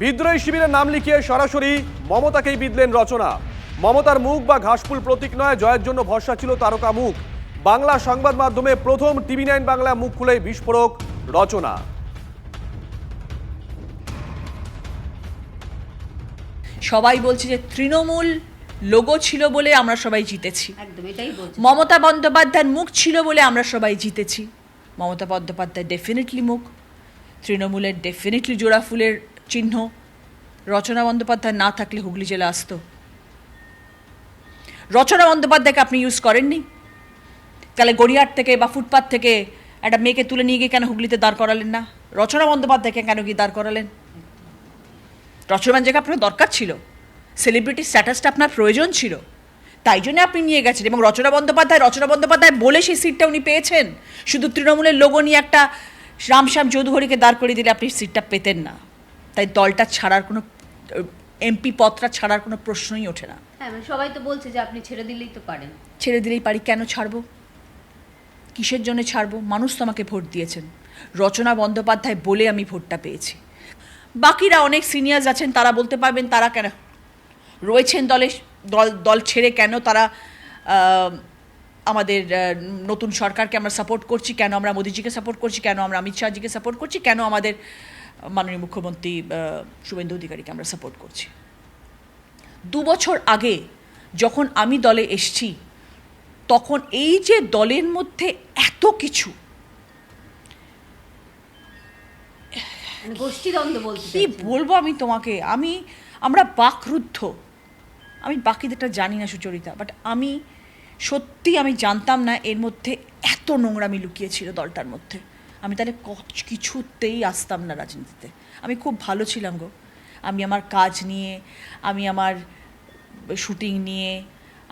বিদ্রোহী শিবিরের নাম লিখিয়ে সরাসরি মমতাকেই বিঁধলেন রচনা। মমতার মুখ বা ঘাসফুল প্রতীক নয়, জয়ের জন্য ভরসা ছিল তারকা মুখ। বাংলা সংবাদ মাধ্যমে প্রথম TV9 বাংলা মুখ খুলে বিস্ফোরক রচনা। সবাই বলছে যে তৃণমূল লোগো ছিল বলে আমরা সবাই জিতেছি। একদম এটাই বলছি। মমতা বন্দ্যোপাধ্যায়ের মুখ ছিল বলে আমরা সবাই জিতেছি। মমতা বন্দ্যোপাধ্যায় ডেফিনেটলি মুখ, তৃণমূলের ডেফিনেটলি জোড়া ফুলের চিহ্ন। রচনা বন্দ্যোপাধ্যায় না থাকলে হুগলি জেলা আসতো। রচনা বন্দ্যোপাধ্যায়কে আপনি ইউজ করেননি, তাহলে গড়িয়াহাট থেকে বা ফুটপাথ থেকে একটা মেয়েকে তুলে নিয়ে গিয়ে কেন হুগলিতে দাঁড় করালেন না? রচনা বন্দ্যোপাধ্যায়কে কেন গিয়ে দাঁড় করালেন? রচনা বন্দ্যোপাধ্যায়কে আপনার দরকার ছিল, সেলিব্রিটি স্ট্যাটাসটা আপনার প্রয়োজন ছিল, তাই জন্য আপনি নিয়ে গেছেন। এবং রচনা বন্দ্যোপাধ্যায় বলে সেই সিটটা উনি পেয়েছেন। শুধু তৃণমূলের লোগো নিয়ে একটা রামশ্যাম চৌধুরীকে দাঁড় করিয়ে দিলে আপনি সিটটা পেতেন না। তাই দলটা ছাড়ার কোনো, এমপি পদটা ছাড়ার কোনো প্রশ্নই ওঠে না। হ্যাঁ, মানে সবাই তো বলছে যে আপনি ছেড়ে দিলেই তো পারেন। ছেড়ে দিলেই পারি, কেন ছাড়বো? কিসের জন্য ছাড়বো? মানুষ তো আমাকে ভোট দিয়েছেন, রচনা বন্দ্যোপাধ্যায় বলে আমি ভোটটা পেয়েছি। বাকিরা অনেক সিনিয়র্স আছেন, তারা বলতে পারবেন তারা কেন রয়েছেন দল ছেড়ে, কেন তারা আমাদের নতুন সরকারকে আমরা সাপোর্ট করছি, কেন আমরা মোদিজিকে সাপোর্ট করছি, কেন আমরা অমিত শাহজিকে সাপোর্ট করছি, কেন আমাদের মাননীয় মুখ্যমন্ত্রী শুভেন্দু অধিকারীকে আমরা সাপোর্ট করছি। 2 বছর আগে যখন আমি দলে এসছি, তখন এই যে দলের মধ্যে এত কিছু, গোষ্ঠীদ্বন্দ্ব বলতে কি বলবো আমি তোমাকে, আমরা বাকরুদ্ধ। আমি বাকিদেরটা জানি না সুচরিতা, বাট আমি জানতাম না এর মধ্যে এত নোংরামি লুকিয়েছিল দলটার মধ্যে। আমি তাহলে কিছুতেই আসতাম না রাজনীতিতে। আমি খুব ভালো ছিলাম গো। আমি আমার কাজ নিয়ে, আমি আমার শুটিং নিয়ে,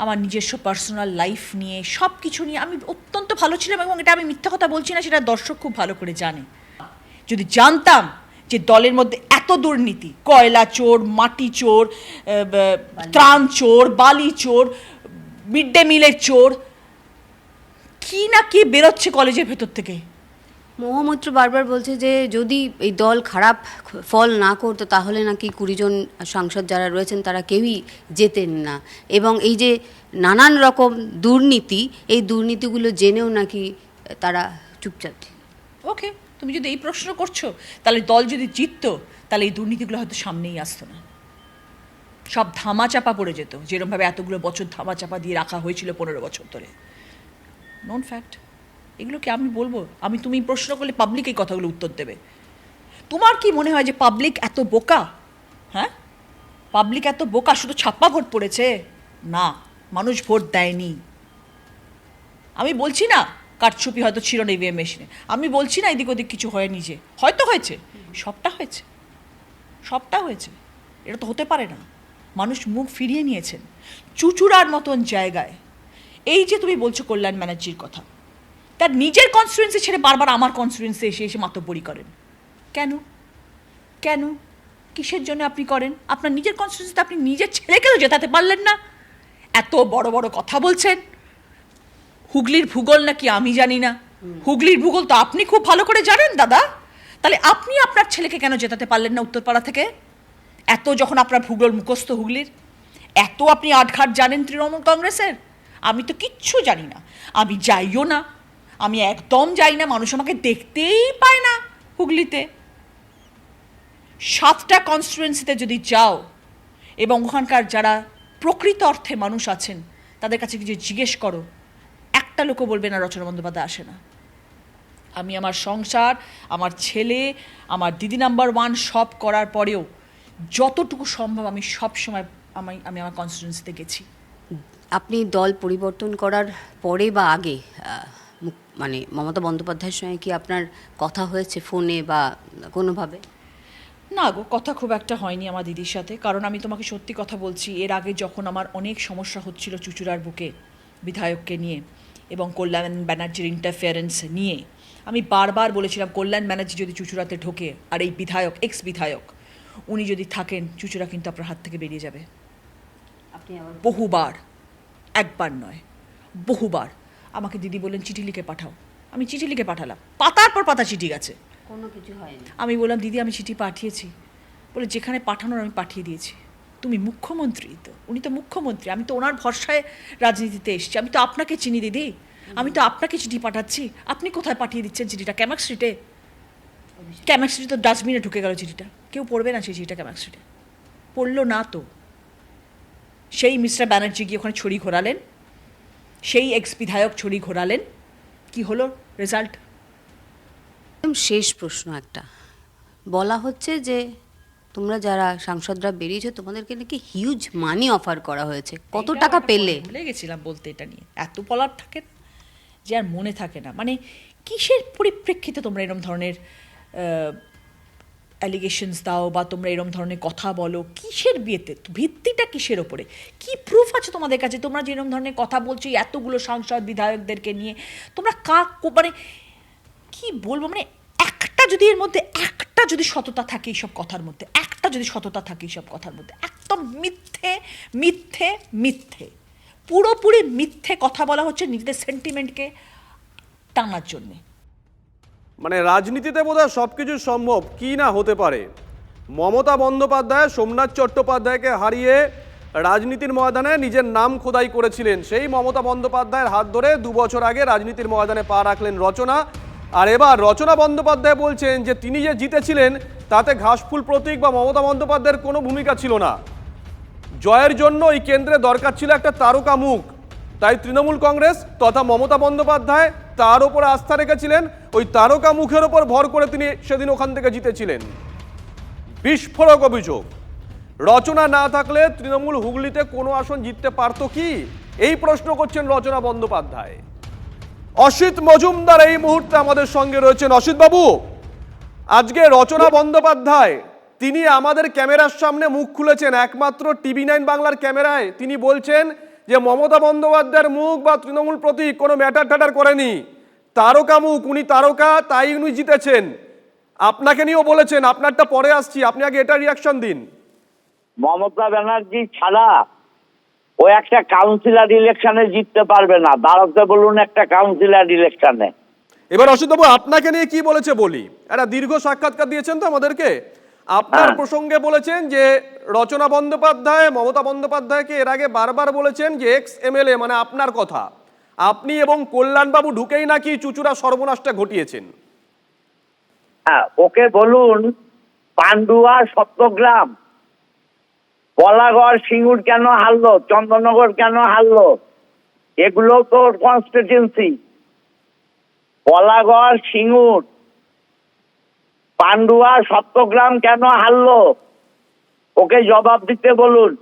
আমার নিজস্ব পার্সোনাল লাইফ নিয়ে, সব কিছু নিয়ে আমি অত্যন্ত ভালো ছিলাম। এবং এটা আমি মিথ্যা কথা বলছি না, সেটা দর্শক খুব ভালো করে জানে। যদি জানতাম যে দলের মধ্যে এত দুর্নীতি, কয়লা চোর, মাটি চোর, ত্রাণ চোর, বালি চোর, মিড ডে মিলের চোর, কি না কি বেরোচ্ছে কলেজের ভেতর থেকে। মহামৈত্র বারবার বলছে যে যদি এই দল খারাপ ফল না করতো তাহলে নাকি 20 জন সাংসদ যারা রয়েছেন তারা কেউই জেতেন না। এবং এই যে নানান রকম দুর্নীতি, এই দুর্নীতিগুলো জেনেও নাকি তারা চুপচাপ। ওকে, তুমি যদি এই প্রশ্ন করছো, তাহলে দল যদি জিততো তাহলে এই দুর্নীতিগুলো হয়তো সামনেই আসতো না, সব ধামাচাপা পড়ে যেত, যেরকমভাবে এতগুলো বছর ধামাচাপা দিয়ে রাখা হয়েছিল 15 বছর ধরে। নন ফ্যাক্ট। এগুলো কি আমি বলবো? তুমি প্রশ্ন করলে পাবলিক এই কথাগুলো উত্তর দেবে। তোমার কি মনে হয় যে পাবলিক এত বোকা? হ্যাঁ, পাবলিক এত বোকা? শুধু ছাপ্পা ভোট পড়েছে না, মানুষ ভোট দেয়নি। আমি বলছি না কারচুপি হয়তো ছিল না ইভিএম মেশিনে, আমি বলছি না এদিক ওদিক কিছু হয়নি, যে হয়তো হয়েছে, সবটা হয়েছে। এটা তো হতে পারে না। মানুষ মুখ ফিরিয়ে নিয়েছেন চুচুড়ার মতন জায়গায়। এই যে তুমি বলছো কল্যাণ ব্যানার্জির কথা, তার নিজের কনস্টিটুয়েন্সি ছেড়ে বারবার আমার কনস্টিটুয়েন্সি এসে মাতব্বরি করেন কেন? কিসের জন্য আপনি করেন? আপনার নিজের কনস্টিটুয়েন্সিতে আপনি নিজের ছেলেকেও জেতাতে পারলেন না, এত বড় বড় কথা বলছেন। হুগলির ভূগোল নাকি আমি জানি না? হুগলির ভূগোল তো আপনি খুব ভালো করে জানেন দাদা। তাহলে আপনি আপনার ছেলেকে কেন জেতাতে পারলেন না উত্তরপাড়া থেকে? এত যখন আপনার ভূগোল মুখস্থ হুগলির, এত আপনি আটঘাট জানেন তৃণমূল কংগ্রেসের, আমি তো কিচ্ছু জানি না। আমি যাইও না, আমি একদম যাই না, মানুষ আমাকে দেখতেই পায় না হুগলিতে। 7টা কনস্টিটুয়েন্সিতে যদি যাও এবং ওখানকার যারা প্রকৃত অর্থে মানুষ আছেন তাদের কাছে কিছু জিজ্ঞেস করো, একটা লোকও বলবে না রচনা বন্দ্যোপাধ্যায় আসে না। আমি আমার সংসার, আমার ছেলে, আমার দিদি নাম্বার 1 সব করার পরেও যতটুকু সম্ভব আমি সব সময় আমি আমার কনস্টিটুয়েন্সিতে গেছি। আপনি দল পরিবর্তন করার পরে বা আগে মানে মমতা বন্দ্যোপাধ্যায়ের সঙ্গে কি আপনার কথা হয়েছে ফোনে বা কোনোভাবে? না গো, কথা খুব একটা হয়নি আমার দিদির সাথে। কারণ আমি তোমাকে সত্যি কথা বলছি, এর আগে যখন আমার অনেক সমস্যা হচ্ছিল চুচুড়ার বুকে বিধায়ককে নিয়ে এবং কল্যাণ ব্যানার্জির ইন্টারফিয়ারেন্স নিয়ে, আমি বারবার বলেছিলাম কল্যাণ ব্যানার্জি যদি চুচুড়াতে ঢোকে আর এই বিধায়ক, এক্স বিধায়ক উনি যদি থাকেন, চুচুড়া কিন্তু আপনার হাত থেকে বেরিয়ে যাবে। আপনি বহুবার, একবার নয় বহুবার আমাকে দিদি বললেন চিঠি লিখে পাঠাও। আমি চিঠি লিখে পাঠালাম, পাতার পর পাতা চিঠি গেছে, কোনো কিছু হয়নি। আমি বললাম দিদি আমি চিঠি পাঠিয়েছি, বলে যেখানে পাঠানোর আমি পাঠিয়ে দিয়েছি। তুমি মুখ্যমন্ত্রী, তো উনি তো মুখ্যমন্ত্রী, আমি তো ওনার ভরসায় রাজনীতিতে এসেছি, আমি তো আপনাকে চিনি দিদি, আমি তো আপনাকে চিঠি পাঠাচ্ছি, আপনি কোথায় পাঠিয়ে দিচ্ছেন চিঠিটা? ক্যামাক স্ট্রিটে। ক্যামাক স্ট্রিটে তো ডাস্টবিনে ঢুকে গেল চিঠিটা, কেউ পড়বে না সেই চিঠিটা ক্যামাক স্ট্রিটে, পড়লো না তো। সেই মিস্টার ব্যানার্জি গিয়ে ওখানে ছড়ি ঘোরালেন, সেই এক্স বিধায়ক ছড়ি ঘোরালেন, কি হলো রেজাল্ট? একদম শেষ প্রশ্ন একটা, বলা হচ্ছে যে তোমরা যারা সাংসদরা বেরিয়েছো তোমাদেরকে নাকি হিউজ মানি অফার করা হয়েছে, কত টাকা পেলে? ভুলে গেছিলাম বলতে, এটা নিয়ে এত বলার থাকে না যে আর মনে থাকে না। মানে কিসের পরিপ্রেক্ষিতে তোমরা এরম ধরনের অ্যালিগেশনস দাও বা তোমরা এরম ধরনের কথা বলো? কিসের বিয়েতে, ভিত্তিটা কিসের ওপরে? কি প্রুফ আছে তোমাদের কাছে? তোমরা যে এরম ধরনের কথা বলছো এতগুলো সাংসদ বিধায়কদেরকে নিয়ে, তোমরা মানে কি বলবো, মানে একটা যদি এর মধ্যে একটা যদি সততা থাকে এইসব কথার মধ্যে, একটা যদি সততা থাকে এইসব কথার মধ্যে, একদম মিথ্যে মিথ্যে মিথ্যে, পুরোপুরি মিথ্যে কথা বলা হচ্ছে নিজেদের সেন্টিমেন্টকে টানার জন্যে। মানে রাজনীতিতে বোধহয় সবকিছু সম্ভব, কি না হতে পারে। মমতা বন্দ্যোপাধ্যায় সোমনাথ চট্টোপাধ্যায়কে হারিয়ে রাজনীতির ময়দানে নিজের নাম খোদাই করেছিলেন। সেই মমতা বন্দ্যোপাধ্যায়ের হাত ধরে 2 বছর আগে রাজনীতির ময়দানে পা রাখলেন রচনা। আর এবার রচনা বন্দ্যোপাধ্যায় বলছেন যে তিনি যে জিতেছিলেন তাতে ঘাসফুল প্রতীক বা মমতা বন্দ্যোপাধ্যায়ের কোনো ভূমিকা ছিল না। জয়ের জন্য এই কেন্দ্রে দরকার ছিল একটা তারকা মুখ, তাই তৃণমূল কংগ্রেস তথা মমতা বন্দ্যোপাধ্যায় তার ওপর আস্থা রেখেছিলেন। ওই তারকা মুখের ওপর ভর করে তিনি সেদিন ওখান থেকে জিতেছিলেন। বিস্ফোরক অভিযোগ, রচনা না থাকলে তৃণমূল হুগলিতে কোনো আসন জিততে পারত কি, এই প্রশ্ন করছেন রচনা বন্দ্যোপাধ্যায়। অসিত মজুমদার এই মুহূর্তে আমাদের সঙ্গে রয়েছেন। অসিত বাবু, আজকে রচনা বন্দ্যোপাধ্যায় তিনি আমাদের ক্যামেরার সামনে মুখ খুলেছেন, একমাত্র TV9 বাংলার ক্যামেরায় তিনি বলছেন যে মমতা বন্দ্যোপাধ্যায়ের মুখ বা তৃণমূল প্রতীক কোনো ম্যাটার ট্যাটার করেনি, তারকা মুখ, উনি তারকা তাই উনি জিতেছেন। আপনাকে নিয়েও বলেছেন, আপনারটা পরে আসছি, আপনি আগে এটা রিয়াকশন দিন। মমতা ব্যানার্জি ছাড়া ও একটা কাউন্সিলর ইলেকশনে জিততে পারবে না, দাঁড়াতে বলুন একটা কাউন্সিলর ইলেকশনে। এবার অসিত বাবু আপনাকে নিয়ে কি বলেছে বলি, একটা দীর্ঘ সাক্ষাৎকার দিয়েছেন তো আমাদেরকে, আপনার প্রসঙ্গে বলেছেন যে রচনা বন্দ্যোপাধ্যায় মমতা বন্দ্যোপাধ্যায়কে এর আগে বারবার বলেছেন যে এক্স MLA মানে আপনার কথা, আপনি এবং কল্যাণবাবু ঢুকেই নাকি চুচুড়া সর্বনাশটা ঘটিয়েছেন। হ্যাঁ, ওকে বলুন পান্ডুয়া সপ্তগ্রাম বলাগড় সিঙ্গুর কেন হারলো, চন্দননগর কেন হারলো, এগুলো তো কনস্টিটিউন্সি। বলাগড় সিঙ্গুর পান্ডুয়া সপ্তগ্রাম কেন হারলো, ওকে জবাব দিতে বলুন।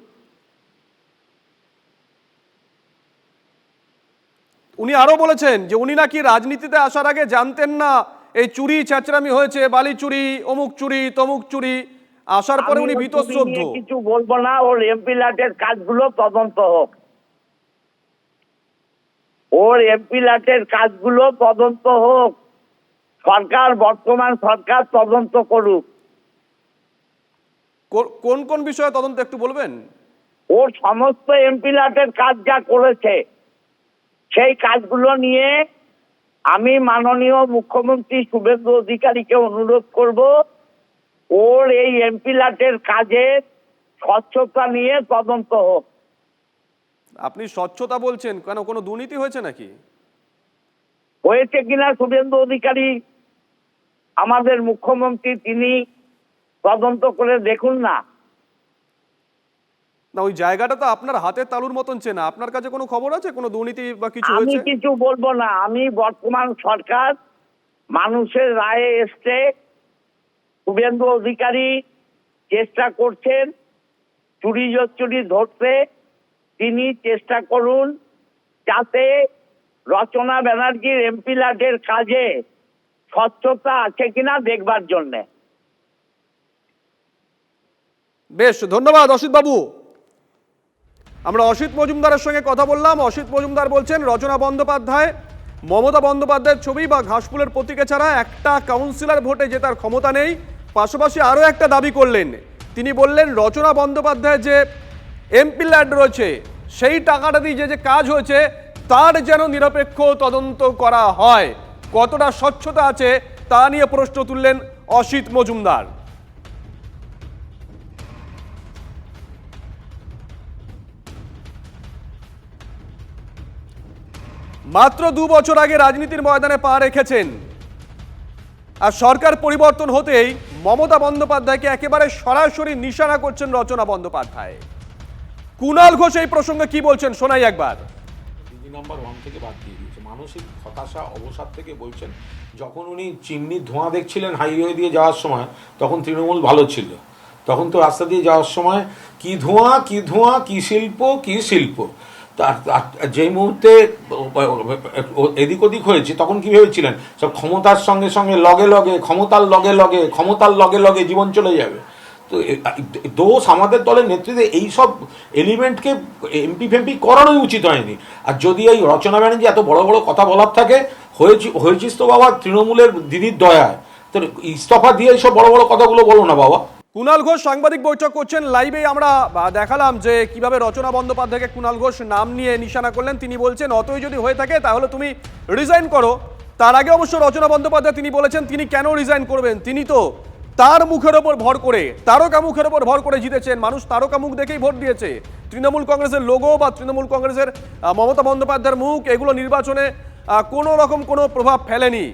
উনি আরো বলেছেন যে উনি নাকি রাজনীতিতে আসার আগে জানতেন না এই চুরি ছেঁচড়ামি হয়েছে, বালি চুরি, অমুক চুরি, তমুক চুরি, আসার পরে উনি ভীতশ্রদ্ধ। কিছু বলবো না, ওর এমপি ল্যাটের কাজগুলো তদন্ত হোক, ওর এমপি ল্যাটের কাজগুলো তদন্ত হোক, সরকার বর্তমান সরকার তদন্ত করুক। কোন কোন বিষয়ে তদন্ত একটু বলবেন? ওর সমস্ত এমপি ল্যাটের কাজ যা করেছে সেই কাজগুলো নিয়ে আমি মাননীয় মুখ্যমন্ত্রী শুভেন্দু অধিকারীকে অনুরোধ করব ওর এই এমপি ল্যাটের কাজের স্বচ্ছতা নিয়ে তদন্ত হোক। আপনি স্বচ্ছতা বলছেন কেন, কোনো দুর্নীতি হয়েছে নাকি? হয়েছে কিনা শুভেন্দু অধিকারী আমাদের মুখ্যমন্ত্রী, তিনি তদন্ত করে দেখুন না। না, ওই জায়গাটা তো আপনার হাতের তালুর মতন চেনা, আপনার কাছে কোনো খবর আছে কোনো দুর্নীতি বা কিছু আমি হয়েছে? কিছু বলবো না, আমি বর্তমান সরকার মানুষের রায়ে এসছে, শুভেন্দু অধিকারী চেষ্টা করছেন চুরি ধরতে, তিনি চেষ্টা করুন যাতে রচনা ব্যানার্জির এমপি ল্যাটের কাজে স্বচ্ছতা আছে কিনা দেখবার জন্যে। বেশ, ধন্যবাদ অসিত বাবু। আমরা অসিত মজুমদারের সঙ্গে কথা বললাম। অসিত মজুমদার বলছেন রচনা বন্দ্যোপাধ্যায় মমতা বন্দ্যোপাধ্যায়ের ছবি বা ঘাসফুলের প্রতীকে ছাড়া একটা কাউন্সিলর ভোটে জেতার ক্ষমতা নেই। পাশাপাশি আরও একটা দাবি করলেন, তিনি বললেন রচনা বন্দ্যোপাধ্যায় যে এমপি ল্যাড রয়েছে সেই টাকাটা দিয়ে যে কাজ হয়েছে তার যেন নিরপেক্ষ তদন্ত করা হয়, কতটা স্বচ্ছতা আছে তা নিয়ে প্রশ্ন তুললেন অসিত মজুমদার। মাত্র 2 বছর আগে রাজনীতির ময়দানে পা রেখেছেন, আর সরকার পরিবর্তন হতেই মমতা বন্দ্যোপাধ্যায়কে একেবারে সরাসরি নিশানা করছেন রচনা বন্দ্যোপাধ্যায়। কুণাল ঘোষ এই প্রসঙ্গে কি বলছেন শোনাই একবার। দিদি নাম্বার 1 থেকে বাদ দিয়ে দিয়েছে, মানসিক হতাশা অবসাদ থেকে বলছেন। যখন উনি চিমনির ধোঁয়া দেখছিলেন হাইওয়ে দিয়ে যাওয়ার সময়, তখন তৃণমূল ভালো ছিল। তখন তো রাস্তা দিয়ে যাওয়ার সময় কি ধোঁয়া কি ধোঁয়া, কি শিল্প কি শিল্প। যেই মুহূর্তে এদিক ওদিক হয়েছে তখন কি ভেবেছিলেন সব ক্ষমতার সঙ্গে সঙ্গে লগে লগে ক্ষমতার লগে লগে জীবন চলে যাবে। তো দোষ আমাদের দলের নেতৃত্বে এইসব এলিমেন্টকে এমপি ফেমপি করানোই উচিত হয়নি। আর যদি এই রচনা ব্যানার্জি এত বড় বড় কথা বলার থাকে, হয়েছিস তো বাবা তৃণমূলের দিদির দয়ায়, তো ইস্তফা দিয়ে এইসব বড় বড় কথাগুলো বলো না বাবা। কুণাল ঘোষ সাংবাদিক বৈঠক করছেন, লাইভে আমরা দেখালাম যে কিভাবে রচনা বন্দ্যোপাধ্যায়কে কুণাল ঘোষ নাম নিয়ে নিশানা করলেন। তিনি বলছেন অতই যদি হয়ে থাকে তাহলে তুমি রিজাইন করো। তার আগে অবশ্য রচনা বন্দ্যোপাধ্যায় তিনি বলেছেন তিনি কেন রিজাইন করবেন, তিনি তো তার মুখের ওপর ভর করে, তারকা মুখের ওপর ভর করে জিতেছেন। মানুষ তারকা মুখ দেখেই ভোট দিয়েছে। তৃণমূল কংগ্রেসের লোগো বা তৃণমূল কংগ্রেসের মমতা বন্দ্যোপাধ্যায়ের মুখ, এগুলো নির্বাচনে কোনো রকম কোনো প্রভাব ফেলেনি।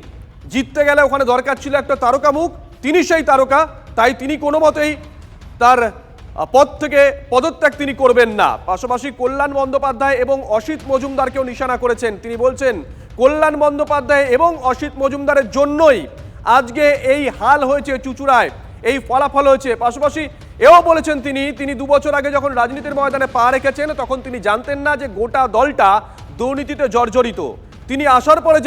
জিততে গেলে ওখানে দরকার ছিল একটা তারকা মুখ, তিনি সেই তারকা, তাই তিনি কোনো মতেই তার পদ থেকে পদত্যাগ তিনি করবেন না। পাশাপাশি কল্যাণ বন্দ্যোপাধ্যায় এবং অসিত মজুমদারকেও নিশানা করেছেন। তিনি বলছেন কল্যাণ বন্দ্যোপাধ্যায় এবং অসিত মজুমদারের জন্যই আজকে এই হাল হয়েছে চুঁচুড়ায়, এই ফলাফল হয়েছে। পাশাপাশি এও বলেছেন তিনি 2 বছর আগে যখন রাজনীতির ময়দানে পা রেখেছেন তখন তিনি জানতেন না যে গোটা দলটা দুর্নীতিতে জর্জরিত। তিনি আসার পরে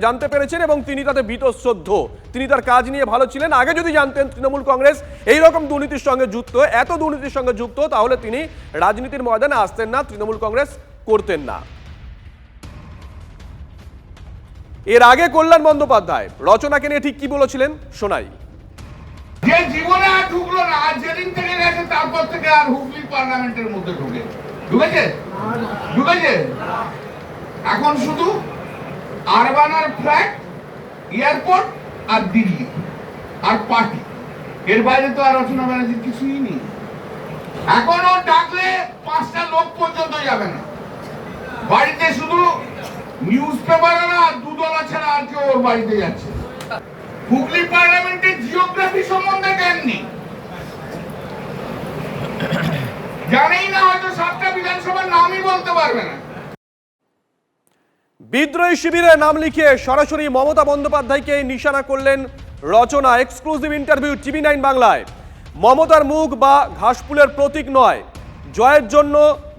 জানতে পেরেছেন এবং তিনি তাতে বীতশ্রদ্ধ। তিনি তার কাজ নিয়ে ভালো ছিলেন। আগে যদি জানতেন তৃণমূল কংগ্রেস এইরকম দুর্নীতির সঙ্গে যুক্ত, এত দুর্নীতির সঙ্গে যুক্ত, তাহলে তিনি রাজনীতির ময়দানে আসতেন না, তৃণমূল কংগ্রেস করতেন না। এর আগে কল্যাণ বন্দ্যোপাধ্যায় রচনাকে নিয়ে ঠিক কি বলেছিলেন শোনাই। যে জীবনে আর ঢুকলো না, আর যেদিন থেকে গেছে তারপর থেকে আর হুগলি পার্লামেন্টের মধ্যে ঢুকেছে এখন শুধু আরবান আর ফ্ল্যাট, এয়ারপোর্ট আর দিল্লি আর পার্টি, এর বাইরে তো আর রচনা ব্যানার্জির কিছুই নেই। এখনো ডাকলে 5টা লোক পর্যন্ত যাবে না। বাড়িতে শুধু নিউজ পেপার আর দুধওয়ালা ছাড়া আর কেউ ওর বাড়িতে যাচ্ছে। হুগলি পার্লামেন্টের জিওগ্রাফি সম্বন্ধে জ্ঞান নেই, জানেই না, হয়তো 7টা বিধানসভার নামই বলতে পারবে না। বিদ্রোহী শিবিরে নাম লিখিয়ে সরাসরি মমতা বন্দ্যোপাধ্যায়কে নিশানা করলেন রচনা। এক্সক্লুসিভ ইন্টারভিউ TV9 বাংলায়। মমতার মুখ বা ঘাসফুলের প্রতীক নয়, জয়ের জন্য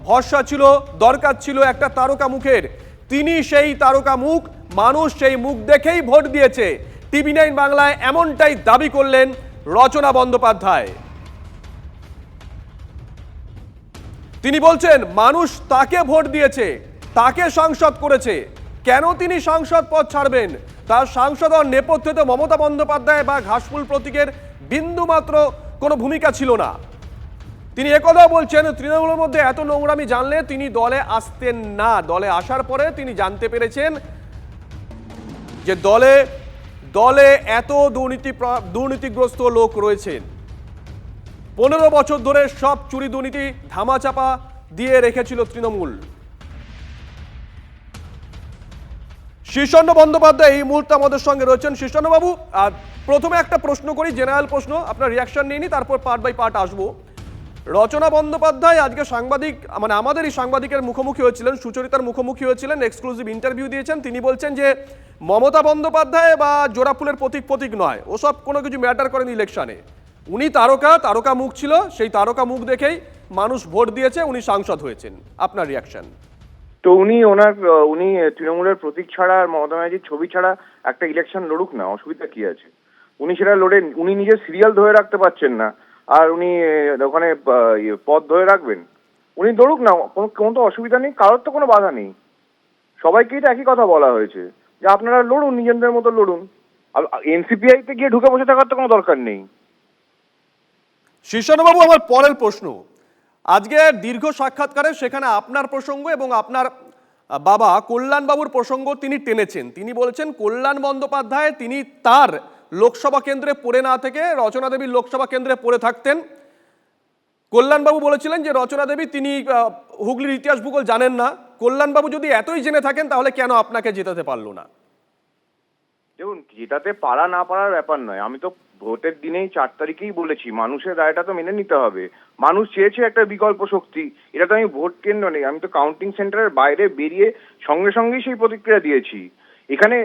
ভরসা ছিল, দরকার ছিল একটা তারকা মুখের। তিনি সেই তারকা মুখ, মানুষ সেই মুখ দেখেই ভোট দিয়েছে। TV9 বাংলায় এমনটাই দাবি করলেন রচনা বন্দ্যোপাধ্যায়। তিনি বলছেন মানুষ তাকে ভোট দিয়েছে, তাকে সাংসদ করেছে, কেন তিনি সাংসদ পদ ছাড়বেন? তার সাংসদ হওয়ার নেপথ্যে তো মমতা বন্দ্যোপাধ্যায় বা ঘাসফুল প্রতীকের বিন্দু মাত্র কোনো ভূমিকা ছিল না। তিনি একথাও বলছেন তৃণমূলের মধ্যে এত নোংরামি জানলে তিনি দলে আসতেন না। দলে আসার পরে তিনি জানতে পেরেছেন যে দলে এত দুর্নীতিগ্রস্ত লোক রয়েছেন। 15 বছর ধরে সব চুরি দুর্নীতি ধামাচাপা দিয়ে রেখেছিল তৃণমূল। শীর্ষেন্দ্র বন্দ্যোপাধ্যায় এই মুহূর্তে আমাদের সঙ্গে রয়েছেন। শীর্ষেন্দ্রবাবু, প্রথমে একটা প্রশ্ন করি, জেনারেল প্রশ্ন, আপনার রিয়াকশন নিয়ে নি, তারপর পার্ট বাই পার্ট আসবো। রচনা বন্দ্যোপাধ্যায় আজকে সাংবাদিক, মানে আমাদেরই সাংবাদিকের মুখোমুখি হয়েছিলেন, সুচরিতার মুখোমুখি হয়েছিলেন, এক্সক্লুসিভ ইন্টারভিউ দিয়েছেন। তিনি বলছেন যে মমতা বন্দ্যোপাধ্যায় বা জোড়াফুলের প্রতীক নয়, ওসব কোনো কিছু ম্যাটার করেনি ইলেকশনে। উনি তারকা মুখ ছিল, সেই তারকা মুখ দেখেই মানুষ ভোট দিয়েছে, উনি সাংসদ হয়েছেন। আপনার রিয়াকশন? তো উনি তৃণমূলের প্রতীক ছাড়া আর মমতা ব্যানার্জির ছবি ছাড়া একটা ইলেকশন লড়ুক না, অসুবিধা কি আছে? উনি সেটা লড়েন, উনি নিজের সিরিয়াল ধরে রাখতে পারছেন না, আর উনি ওখানে পদ ধরে রাখবেন? উনি লড়ুক না, কোনো তো অসুবিধা নেই, কারোর তো কোনো বাধা নেই। সবাইকেই তো একই কথা বলা হয়েছে যে আপনারা লড়ুন, নিজেদের মতো লড়ুন। এনসিপিআই তে গিয়ে ঢুকে বসে থাকার তো কোনো দরকার নেই। শীর্ষেন্দ্রবাবু, আমার পরের প্রশ্ন, আজকে দীর্ঘ সাক্ষাৎকারে সেখানে আপনার প্রসঙ্গ এবং আপনার বাবা কল্যাণবাবুর প্রসঙ্গ তিনি টেনেছেন। তিনি বলেছেন কল্যাণ বন্দ্যোপাধ্যায় তিনি তার লোকসভা কেন্দ্রে পড়ে না থেকে রচনা দেবীর লোকসভা কেন্দ্রে পড়ে থাকতেন। কল্যাণবাবু বলেছিলেন যে রচনা দেবী তিনি হুগলির ইতিহাস ভূগোল জানেন না, কল্যাণবাবু যদি এতই জেনে থাকেন তাহলে কেন আপনাকে জেতাতে পারলো না? দেখুন, জেতাতে পারা না পারার ব্যাপার নয়। আমি তো ভোটের দিনেই 4 তারিখেই বলেছি মানুষের রায়টা তো মেনে নিতে হবে। মানুষ চেয়েছে একটা বিকল্প শক্তি। এটা তো আমি ভোট কেন্দ্র নেই, আমি তো কাউন্টিং সেন্টারের বাইরে বেরিয়ে সঙ্গে সঙ্গেই সেই প্রতিক্রিয়া দিয়েছি। এখানে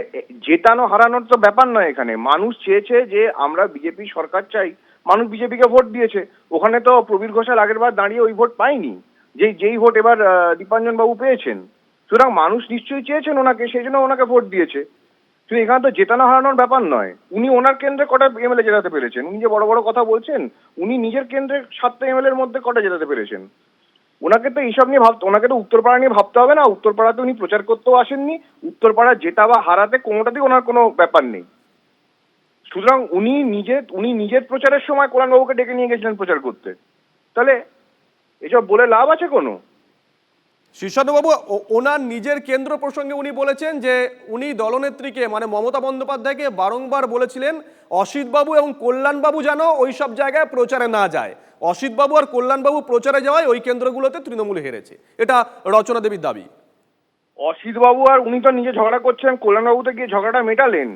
জেতানো হারানোর তো ব্যাপার নয়। এখানে মানুষ চেয়েছে যে আমরা বিজেপি সরকার চাই, মানুষ বিজেপিকে ভোট দিয়েছে। ওখানে তো প্রবীর ঘোষাল আগের বার দাঁড়িয়ে ওই ভোট পায়নি, যেই ভোট এবার দীপাঞ্জন বাবু পেয়েছেন। সুতরাং মানুষ নিশ্চয়ই চেয়েছেন ওনাকে, সেই জন্য ওনাকে ভোট দিয়েছে। কিন্তু এখানে তো জেতানো হারানোর ব্যাপার নয়। উনি ওনার কেন্দ্রে কটা এমএলএ জেতাতে পেরেছেন? উনি যে বড় বড় কথা বলছেন, উনি নিজের কেন্দ্রে 7টা এমএলএ এর মধ্যে কটা জেতাতে পেরেছেন? ওনাকে তো এইসব নিয়ে ওনাকে তো উত্তরপাড়া নিয়ে ভাবতে হবে না। উত্তরপাড়াতে উনি প্রচার করতেও আসেননি। উত্তরপাড়া জেতা বা হারাতে কোনোটাতেই ওনার কোনো ব্যাপার নেই। সুতরাং উনি নিজের প্রচারের সময় কল্যাণবাবুকে ডেকে নিয়ে গেছিলেন প্রচার করতে। তাহলে এসব বলে লাভ আছে কোনো? শীর্ষানুবাবু, ওনার নিজের কেন্দ্র প্রসঙ্গে উনি বলেছেন যে উনি দলনেত্রীকে মানে মমতা বন্দ্যোপাধ্যায়কে বারংবার বলেছিলেন অসিতবাবু এবং কল্যাণবাবু যেন ওই সব জায়গায় প্রচারে না যায়। অসিতবাবু আর কল্যাণবাবু প্রচারে যাওয়ায় ওই কেন্দ্রগুলোতে তৃণমূল হেরেছে, এটা রচনা দেবীর দাবি। অসিতবাবু আর উনি তো নিজে ঝগড়া করছেন, কল্যাণবাবুতে গিয়ে ঝগড়াটা মেটালেন।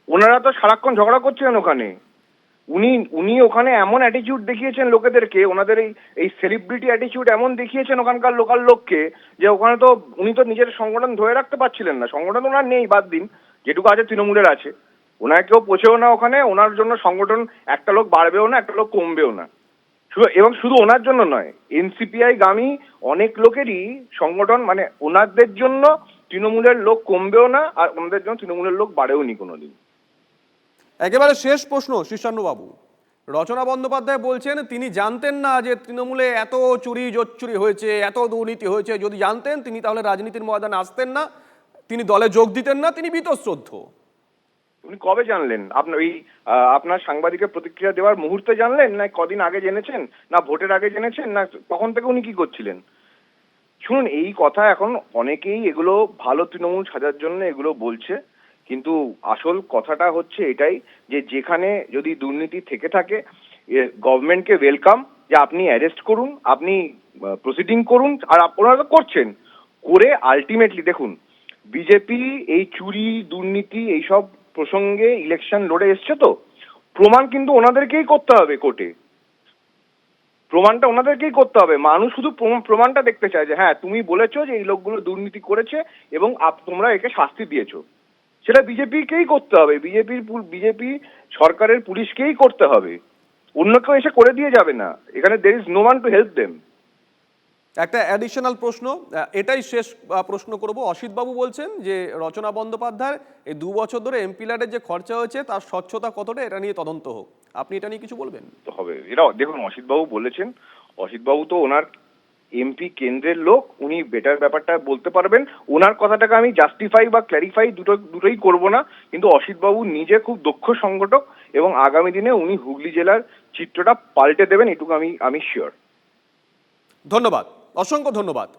ওনারা তো সারাক্ষণ ঝগড়া করছেন ওখানে। উনি ওখানে এমন অ্যাটিটিউড দেখিয়েছেন লোকেদেরকে, ওনাদের এই সেলিব্রিটি অ্যাটিটিউড এমন দেখিয়েছেন ওখানকার লোকাল লোককে, যে ওখানে তো উনি তো নিজের সংগঠন ধরে রাখতে পারছিলেন না। সংগঠন ওনার নেই, বাদ দিন, যেটুকু আছে তৃণমূলের আছে। ওনার কেউ পৌঁছেও না ওখানে। ওনার জন্য সংগঠন একটা লোক বাড়বেও না, একটা লোক কমবেও না। এবং শুধু ওনার জন্য নয়, এনসিপিআই গামী অনেক লোকেরই সংগঠন, মানে ওনাদের জন্য তৃণমূলের লোক কমবেও না, আর ওনাদের জন্য তৃণমূলের লোক বাড়েও নি কোনোদিন। একেবারে শেষ প্রশ্ন শীর্ষানুবাবু, রচনা বন্দ্যোপাধ্যায় বলছেন তিনি জানতেন না যে তৃণমূলে এত চুরি জোচ্চুরি হয়েছে, এত দুর্নীতি হয়েছে। যদি জানতেন তিনি তাহলে রাজনীতির ময়দানে আসতেন না, তিনি দলে যোগ দিতেন না, তিনি বীতশ্রদ্ধ। উনি কবে জানলেন? আপনার সাংবাদিকের প্রতিক্রিয়া দেওয়ার মুহূর্তে জানলেন, না কদিন আগে জেনেছেন, না ভোটের আগে জেনেছেন, না তখন থেকে উনি কি করছিলেন? শুনুন, এই কথা এখন অনেকেই এগুলো ভালো তৃণমূল সাজার জন্য এগুলো বলছে, কিন্তু আসল কথাটা হচ্ছে এটাই যে যেখানে যদি দুর্নীতি থেকে থাকে, গভর্নমেন্টকে ওয়েলকাম, যে আপনি অ্যারেস্ট করুন, আপনি প্রসিডিং করুন, আর আপনারা তো করছেন। করে আলটিমেটলি দেখুন, বিজেপি এই চুরি দুর্নীতি এইসব প্রসঙ্গে ইলেকশন লড়ে এসছে, তো প্রমাণ কিন্তু ওনাদেরকেই করতে হবে কোর্টে। প্রমাণটা ওনাদেরকেই করতে হবে। মানুষ শুধু প্রমাণটা দেখতে চায় যে হ্যাঁ তুমি বলেছো যে এই লোকগুলো দুর্নীতি করেছে এবং তোমরা একে শাস্তি দিয়েছো। সেটা বিজেপিকেই করতে হবে, বিজেপি সরকারের পুলিশকেই করতে হবে। অন্য কেউ এসে করে দিয়ে যাবে না। এখানে there is no one to help them. একটা অ্যাডিশনাল প্রশ্ন, এটাই শেষ প্রশ্ন করব। অসিতবাবু বলছেন যে রচনা বন্দ্যোপাধ্যায় এই 2 বছর ধরে এমপি ল্যাডের যে খরচা হয়েছে তার স্বচ্ছতা কতটা, এটা নিয়ে তদন্ত হোক। আপনি এটা নিয়ে কিছু বলবেন? হবে, এটা দেখুন অসিতবাবু বলেছেন। অসিতবাবু তো ওনার এমপি কেন্দ্রের লোক, উনি বেটার ব্যাপারটা বলতে পারবেন। ওনার কথাটাকে আমি জাস্টিফাই বা ক্ল্যারিফাই দুটোই করব না, কিন্তু অসিতবাবু নিজে খুব দক্ষ সংগঠক এবং আগামী দিনে উনি হুগলি জেলার চিত্রটা পাল্টে দেবেন, এটুকু আমি শিওর। ধন্যবাদ, অসংখ্য ধন্যবাদ।